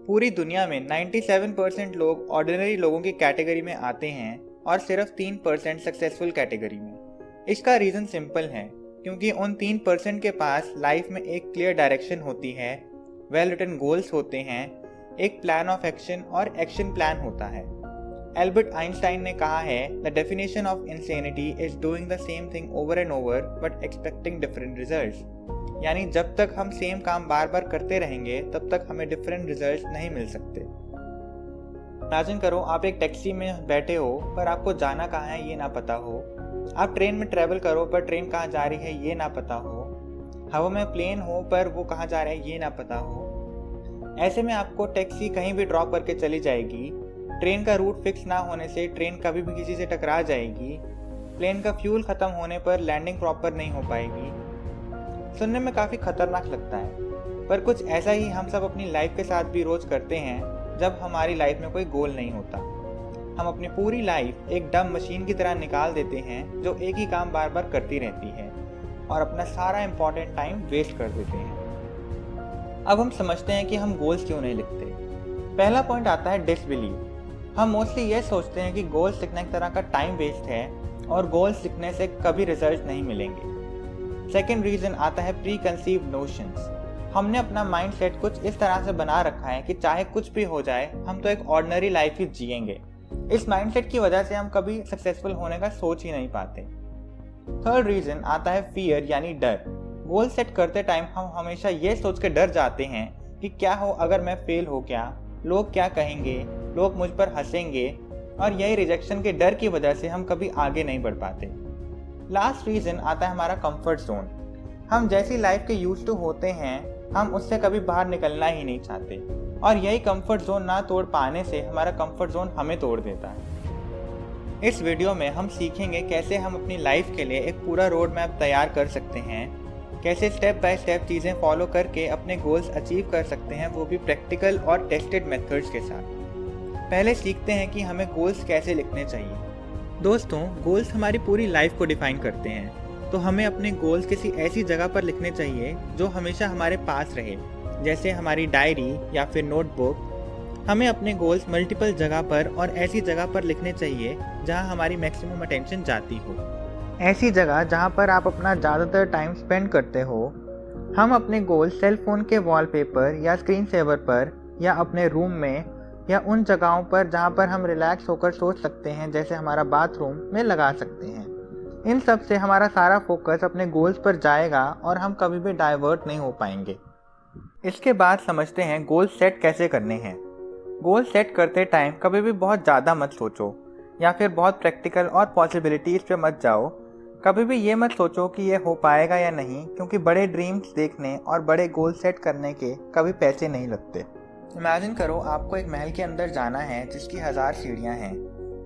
पूरी दुनिया में 97% लोग ऑर्डिनरी लोगों की कैटेगरी में आते हैं और सिर्फ 3% सक्सेसफुल कैटेगरी में। इसका रीज़न सिंपल है, क्योंकि उन 3% के पास लाइफ में एक क्लियर डायरेक्शन होती है, वेल रिटन गोल्स होते हैं, एक प्लान ऑफ एक्शन और एक्शन प्लान होता है। एल्बर्ट आइंस्टाइन ने कहा है, the definition of insanity is doing the same thing over and over but expecting different results. यानी जब तक हम सेम काम बार बार करते रहेंगे तब तक हमें डिफरेंट रिजल्ट्स नहीं मिल सकते। इमेजिन करो आप एक टैक्सी में बैठे हो पर आपको जाना कहाँ है ये ना पता हो। आप ट्रेन में ट्रैवल करो पर ट्रेन कहाँ जा रही है ये ना पता हो। हवा में प्लेन हो पर वो कहाँ जा रहा है ये ना पता हो। ऐसे में आपको टैक्सी कहीं भी ड्रॉप करके चली जाएगी। ट्रेन का रूट फिक्स ना होने से ट्रेन कभी भी किसी से टकरा जाएगी। प्लेन का फ्यूल ख़त्म होने पर लैंडिंग प्रॉपर नहीं हो पाएगी। सुनने में काफ़ी खतरनाक लगता है, पर कुछ ऐसा ही हम सब अपनी लाइफ के साथ भी रोज़ करते हैं जब हमारी लाइफ में कोई गोल नहीं होता। हम अपनी पूरी लाइफ एक डम मशीन की तरह निकाल देते हैं जो एक ही काम बार बार करती रहती है और अपना सारा इम्पॉर्टेंट टाइम वेस्ट कर देते हैं। अब हम समझते हैं कि हम गोल्स क्यों नहीं लिखते। पहला पॉइंट आता है डिसबिलीव। हम मोस्टली ये सोचते हैं कि गोल्स लिखना एक तरह का टाइम वेस्ट है और गोल्स लिखने से कभी रिजल्ट नहीं मिलेंगे। सेकेंड रीज़न आता है प्री कंसीव्ड नोशंस। हमने अपना माइंड सेट कुछ इस तरह से बना रखा है कि चाहे कुछ भी हो जाए हम तो एक ऑर्डिनरी लाइफ ही जिएंगे। इस माइंड सेट की वजह से हम कभी सक्सेसफुल होने का सोच ही नहीं पाते। थर्ड रीज़न आता है फियर यानी डर। गोल सेट करते टाइम हम हमेशा ये सोच के डर जाते हैं कि क्या हो अगर मैं फेल हो गया, लोग क्या कहेंगे, लोग मुझ पर हंसेंगे, और यही रिजेक्शन के डर की वजह से हम कभी आगे नहीं बढ़ पाते। लास्ट रीज़न आता है हमारा कंफर्ट जोन। हम जैसी लाइफ के यूज्ड टू होते हैं हम उससे कभी बाहर निकलना ही नहीं चाहते और यही कंफर्ट जोन ना तोड़ पाने से हमारा कंफर्ट जोन हमें तोड़ देता है। इस वीडियो में हम सीखेंगे कैसे हम अपनी लाइफ के लिए एक पूरा रोड मैप तैयार कर सकते हैं, कैसे स्टेप बाय स्टेप चीज़ें फॉलो करके अपने गोल्स अचीव कर सकते हैं, वो भी प्रैक्टिकल और टेस्टेड मेथड्स के साथ। पहले सीखते हैं कि हमें गोल्स कैसे लिखने चाहिए। दोस्तों, गोल्स हमारी पूरी लाइफ को डिफाइन करते हैं, तो हमें अपने गोल्स किसी ऐसी जगह पर लिखने चाहिए जो हमेशा हमारे पास रहे, जैसे हमारी डायरी या फिर नोटबुक। हमें अपने गोल्स मल्टीपल जगह पर और ऐसी जगह पर लिखने चाहिए जहां हमारी मैक्सिमम अटेंशन जाती हो, ऐसी जगह जहां पर आप अपना ज़्यादातर टाइम स्पेंड करते हो। हम अपने गोल सेल फोन के वॉलपेपर या स्क्रीन सेवर पर या अपने रूम में या उन जगहों पर जहां पर हम रिलैक्स होकर सोच सकते हैं, जैसे हमारा बाथरूम में लगा सकते हैं। इन सब से हमारा सारा फोकस अपने गोल्स पर जाएगा और हम कभी भी डाइवर्ट नहीं हो पाएंगे। इसके बाद समझते हैं गोल सेट कैसे करने हैं। गोल सेट करते टाइम कभी भी बहुत ज़्यादा मत सोचो या फिर बहुत प्रैक्टिकल और पॉसिबिलिटीज़ पे मत जाओ। कभी भी ये मत सोचो कि ये हो पाएगा या नहीं, क्योंकि बड़े ड्रीम्स देखने और बड़े गोल सेट करने के कभी पैसे नहीं लगते। इमेजिन करो आपको एक महल के अंदर जाना है जिसकी 1000 सीढ़ियाँ हैं।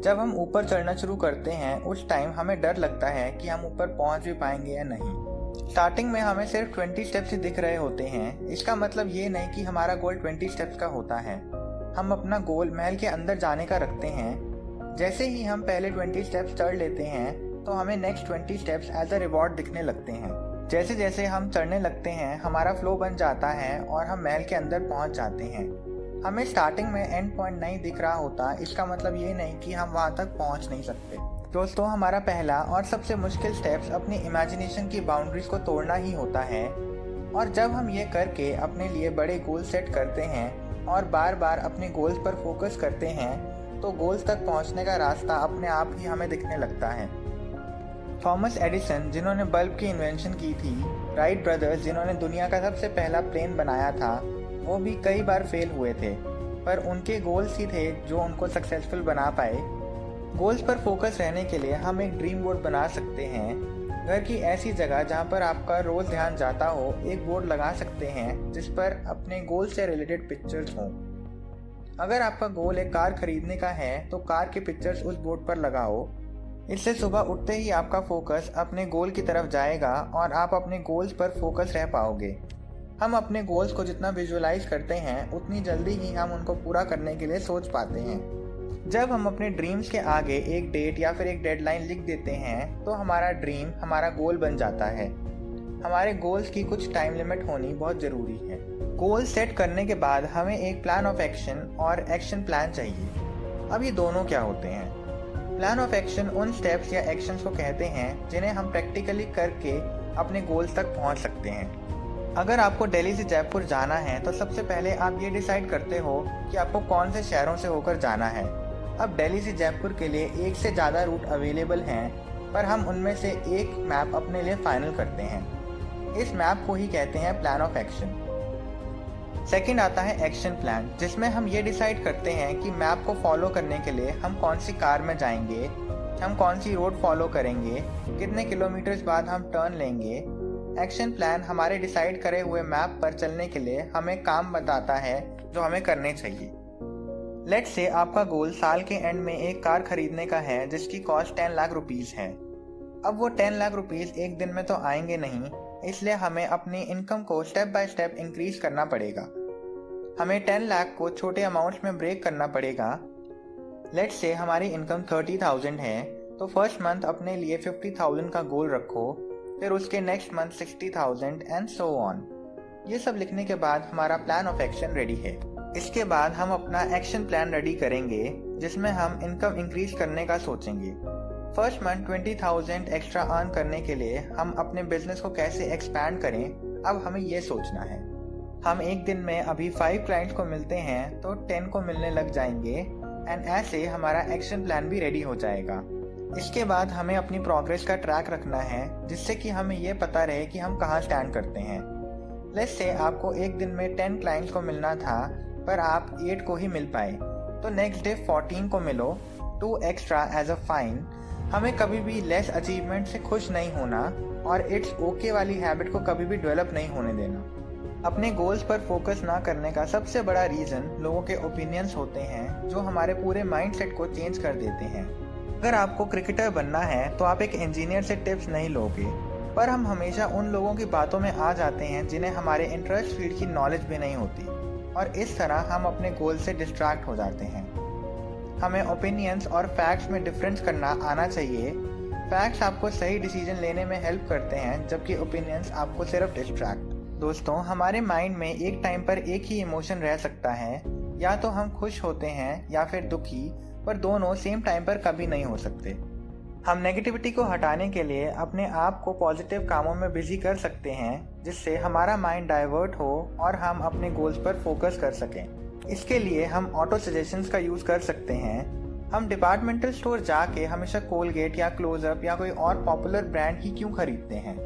जब हम ऊपर चढ़ना शुरू करते हैं उस टाइम हमें डर लगता है कि हम ऊपर पहुंच भी पाएंगे या नहीं। स्टार्टिंग में हमें सिर्फ 20 स्टेप्स ही दिख रहे होते हैं। इसका मतलब ये नहीं कि हमारा गोल 20 स्टेप्स का होता है। हम अपना गोल महल के अंदर जाने का रखते हैं। जैसे ही हम पहले 20 स्टेप्स चढ़ लेते हैं तो हमें next 20 steps as a reward दिखने लगते हैं। जैसे जैसे हम चढ़ने लगते हैं हमारा फ्लो बन जाता है और हम महल के अंदर पहुंच जाते हैं। हमें स्टार्टिंग में एंड पॉइंट नहीं दिख रहा होता, इसका मतलब ये नहीं कि हम वहाँ तक पहुँच नहीं सकते। दोस्तों, हमारा पहला और सबसे मुश्किल स्टेप्स अपनी इमेजिनेशन की बाउंड्रीज को तोड़ना ही होता है। और जब हम ये करके अपने लिए बड़े गोल सेट करते हैं और बार बार अपने गोल्स पर फोकस करते हैं तो गोल्स तक पहुँचने का रास्ता अपने आप ही हमें दिखने लगता है। थॉमस एडिसन जिन्होंने बल्ब की इन्वेंशन की थी, राइट ब्रदर्स जिन्होंने दुनिया का सबसे पहला प्लेन बनाया था, वो भी कई बार फेल हुए थे, पर उनके गोल्स ही थे जो उनको सक्सेसफुल बना पाए। गोल्स पर फोकस रहने के लिए हम एक ड्रीम बोर्ड बना सकते हैं। घर की ऐसी जगह जहाँ पर आपका रोज़ ध्यान जाता हो, एक बोर्ड लगा सकते हैं जिस पर अपने गोल से रिलेटेड पिक्चर्स हों। अगर आपका गोल एक कार खरीदने का है तो कार के पिक्चर्स उस बोर्ड पर लगाओ। इससे सुबह उठते ही आपका फोकस अपने गोल की तरफ जाएगा और आप अपने गोल्स पर फोकस रह पाओगे। हम अपने गोल्स को जितना विजुअलाइज करते हैं उतनी जल्दी ही हम उनको पूरा करने के लिए सोच पाते हैं। जब हम अपने ड्रीम्स के आगे एक डेट या फिर एक डेडलाइन लिख देते हैं तो हमारा ड्रीम हमारा गोल बन जाता है। हमारे गोल्स की कुछ टाइम लिमिट होनी बहुत ज़रूरी है। गोल सेट करने के बाद हमें एक प्लान ऑफ एक्शन और एक्शन प्लान चाहिए। अब ये दोनों क्या होते हैं? प्लान ऑफ एक्शन उन स्टेप्स या एक्शंस को कहते हैं जिन्हें हम प्रैक्टिकली करके अपने गोल्स तक पहुंच सकते हैं। अगर आपको दिल्ली से जयपुर जाना है तो सबसे पहले आप ये डिसाइड करते हो कि आपको कौन से शहरों से होकर जाना है। अब दिल्ली से जयपुर के लिए एक से ज़्यादा रूट अवेलेबल हैं, पर हम उनमें से एक मैप अपने लिए फाइनल करते हैं। इस मैप को ही कहते हैं प्लान ऑफ एक्शन। सेकंड आता है एक्शन प्लान, जिसमें हम ये डिसाइड करते हैं कि मैप को फॉलो करने के लिए हम कौन सी कार में जाएंगे, हम कौन सी रोड फॉलो करेंगे, कितने किलोमीटर्स बाद हम टर्न लेंगे। एक्शन प्लान हमारे डिसाइड करे हुए मैप पर चलने के लिए हमें काम बताता है जो हमें करने चाहिए। लेट्स से आपका गोल साल के एंड में एक कार खरीदने का है जिसकी कॉस्ट 10 लाख रुपीज़ है। अब वो 10 लाख रुपीज़ एक दिन में तो आएंगे नहीं, इसलिए हमें अपनी इनकम को स्टेप बाय स्टेप इंक्रीज करना पड़ेगा। हमें 10 लाख को छोटे अमाउंट्स में ब्रेक करना पड़ेगा। लेट्स से हमारी इनकम 30,000 है, तो फर्स्ट मंथ अपने लिए 50,000 का गोल रखो, फिर उसके next month 60,000 and so on. ये सब लिखने के बाद हमारा प्लान ऑफ एक्शन रेडी है। इसके बाद हम अपना एक्शन प्लान रेडी करेंगे जिसमें हम इनकम इंक्रीज करने का सोचेंगे। फर्स्ट मंथ 20,000 एक्स्ट्रा अर्न करने के लिए हम अपने बिजनेस को कैसे एक्सपैंड करें, अब हमें ये सोचना है। हम एक दिन में अभी 5 क्लाइंट्स को मिलते हैं तो 10 को मिलने लग जाएंगे एंड ऐसे हमारा एक्शन प्लान भी रेडी हो जाएगा। इसके बाद हमें अपनी प्रोग्रेस का ट्रैक रखना है जिससे कि हमें ये पता रहे कि हम कहाँ स्टैंड करते हैं। लेट्स से आपको एक दिन में 10 क्लाइंट्स को मिलना था पर आप 8 को ही मिल पाए, तो नेक्स्ट डे 14 को मिलो, 2 एक्स्ट्रा एज अ फाइन। हमें कभी भी लेस अचीवमेंट से खुश नहीं होना और इट्स ओके वाली हैबिट को कभी भी डेवलप नहीं होने देना। अपने गोल्स पर फोकस ना करने का सबसे बड़ा रीज़न लोगों के ओपिनियंस होते हैं जो हमारे पूरे माइंडसेट को चेंज कर देते हैं। अगर आपको क्रिकेटर बनना है तो आप एक इंजीनियर से टिप्स नहीं लोगे, पर हम हमेशा उन लोगों की बातों में आ जाते हैं जिन्हें हमारे इंटरेस्ट फील्ड की नॉलेज भी नहीं होती, और इस तरह हम अपने गोल से डिस्ट्रैक्ट हो जाते हैं। हमें ओपिनियंस और फैक्ट्स में डिफरेंस करना आना चाहिए। फैक्ट्स आपको सही डिसीजन लेने में हेल्प करते हैं, जबकि ओपिनियंस आपको सिर्फ डिस्ट्रैक्ट। दोस्तों, हमारे माइंड में एक टाइम पर एक ही इमोशन रह सकता है, या तो हम खुश होते हैं या फिर दुखी, पर दोनों सेम टाइम पर कभी नहीं हो सकते। हम नेगेटिविटी को हटाने के लिए अपने आप को पॉजिटिव कामों में बिजी कर सकते हैं जिससे हमारा माइंड डाइवर्ट हो और हम अपने गोल्स पर फोकस कर सकें। इसके लिए हम ऑटो सजेशंस का यूज़ कर सकते हैं। हम डिपार्टमेंटल स्टोर जाके हमेशा कोलगेट या क्लोजअप या कोई और पॉपुलर ब्रांड ही क्यों खरीदते हैं?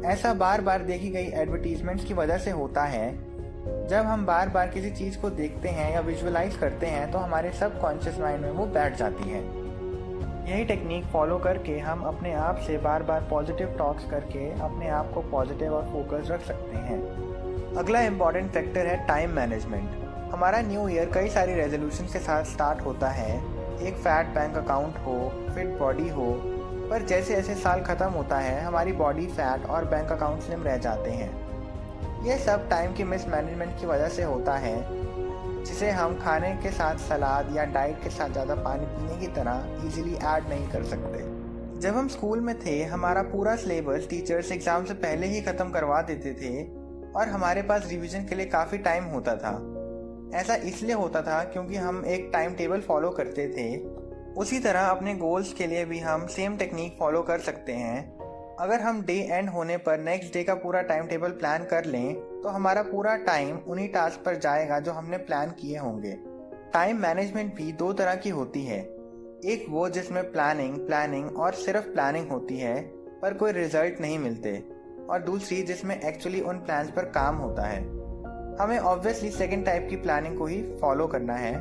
ऐसा बार बार देखी गई एडवर्टीजमेंट्स की वजह से होता है। जब हम बार बार किसी चीज़ को देखते हैं या विजुअलाइज करते हैं तो हमारे सबकॉन्शियस माइंड में वो बैठ जाती है। यही टेक्निक फॉलो करके हम अपने आप से बार बार पॉजिटिव टॉक्स करके अपने आप को पॉजिटिव और फोकस रख सकते हैं। अगला इम्पॉर्टेंट फैक्टर है टाइम मैनेजमेंट। हमारा न्यू ईयर कई सारी रेजोल्यूशन के साथ स्टार्ट होता है। एक फैट बैंक अकाउंट हो, फिट बॉडी हो, पर जैसे जैसे साल ख़त्म होता है हमारी बॉडी फैट और बैंक अकाउंट स्लिम रह जाते हैं। यह सब टाइम की मिसमैनेजमेंट की वजह से होता है, जिसे हम खाने के साथ सलाद या डाइट के साथ ज़्यादा पानी पीने की तरह इजीली ऐड नहीं कर सकते। जब हम स्कूल में थे हमारा पूरा सिलेबस टीचर्स एग्ज़ाम से पहले ही ख़त्म करवा देते थे और हमारे पास रिवीजन के लिए काफ़ी टाइम होता था। ऐसा इसलिए होता था क्योंकि हम एक टाइम टेबल फॉलो करते थे। उसी तरह अपने गोल्स के लिए भी हम सेम टेक्निक फॉलो कर सकते हैं। अगर हम डे एंड होने पर नेक्स्ट डे का पूरा टाइम टेबल प्लान कर लें तो हमारा पूरा टाइम उन्हीं टास्क पर जाएगा जो हमने प्लान किए होंगे। टाइम मैनेजमेंट भी 2 तरह की होती है। एक वो जिसमें प्लानिंग और सिर्फ प्लानिंग होती है पर कोई रिजल्ट नहीं मिलते, और दूसरी जिसमें एक्चुअली उन प्लान्स पर काम होता है। हमें ऑब्वियसली सेकंड टाइप की प्लानिंग को ही फॉलो करना है।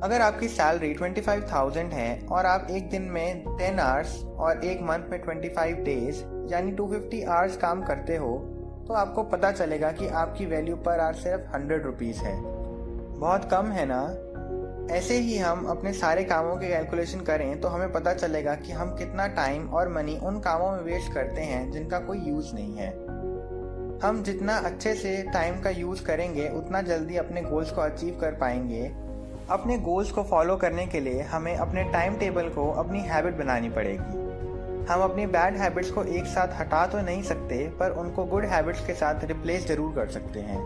अगर आपकी सैलरी 25,000 है और आप एक दिन में 10 आवर्स और एक मंथ में 25 डेज यानी 250 आवर्स काम करते हो तो आपको पता चलेगा कि आपकी वैल्यू पर आवर सिर्फ 100 रुपीज़ है। बहुत कम है ना? ऐसे ही हम अपने सारे कामों के कैलकुलेशन करें तो हमें पता चलेगा कि हम कितना टाइम और मनी उन कामों में वेस्ट करते हैं जिनका कोई यूज़ नहीं है। हम जितना अच्छे से टाइम का यूज़ करेंगे उतना जल्दी अपने गोल्स को अचीव कर पाएंगे। अपने गोल्स को फॉलो करने के लिए हमें अपने टाइम टेबल को अपनी हैबिट बनानी पड़ेगी। हम अपनी बैड हैबिट्स को एक साथ हटा तो नहीं सकते, पर उनको गुड हैबिट्स के साथ रिप्लेस ज़रूर कर सकते हैं।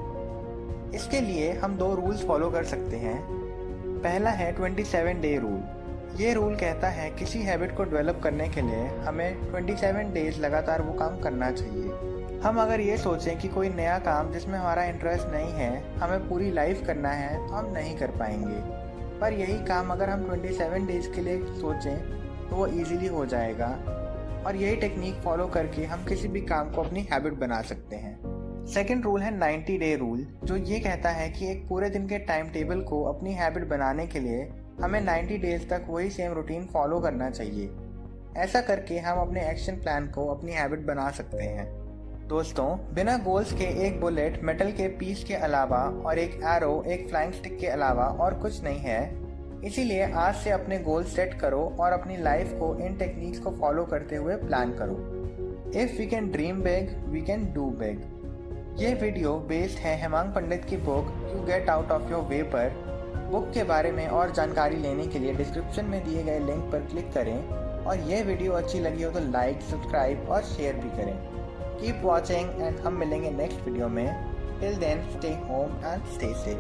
इसके लिए हम 2 रूल्स फॉलो कर सकते हैं। पहला है 27 डे रूल। ये रूल कहता है किसी हैबिट को डेवलप करने के लिए हमें 27 डेज लगातार वो काम करना चाहिए। हम अगर ये सोचें कि कोई नया काम जिसमें हमारा इंटरेस्ट नहीं है हमें पूरी लाइफ करना है तो हम नहीं कर पाएंगे, पर यही काम अगर हम 27 डेज के लिए सोचें तो वो इजीली हो जाएगा। और यही टेक्निक फॉलो करके हम किसी भी काम को अपनी हैबिट बना सकते हैं। सेकेंड रूल है 90 डे रूल, जो ये कहता है कि एक पूरे दिन के टाइम टेबल को अपनी हैबिट बनाने के लिए हमें 90 डेज तक वही सेम रूटीन फॉलो करना चाहिए। ऐसा करके हम अपने एक्शन प्लान को अपनी हैबिट बना सकते हैं। दोस्तों, बिना गोल्स के एक बुलेट मेटल के पीस के अलावा और एक एरो एक फ्लाइंग स्टिक के अलावा और कुछ नहीं है। इसीलिए आज से अपने गोल सेट करो और अपनी लाइफ को इन टेक्निक्स को फॉलो करते हुए प्लान करो। If we can dream big, we can do big. ये वीडियो बेस्ड है हेमांग पंडित की book you get out of your way पर। बुक के बारे में और जानकारी लेने के लिए डिस्क्रिप्शन में दिए गए लिंक पर क्लिक करें, और ये वीडियो अच्छी लगी हो तो लाइक, सब्सक्राइब और शेयर भी करें। कीप वॉचिंग एंड हम मिलेंगे नेक्स्ट वीडियो में। Till then stay home and stay safe.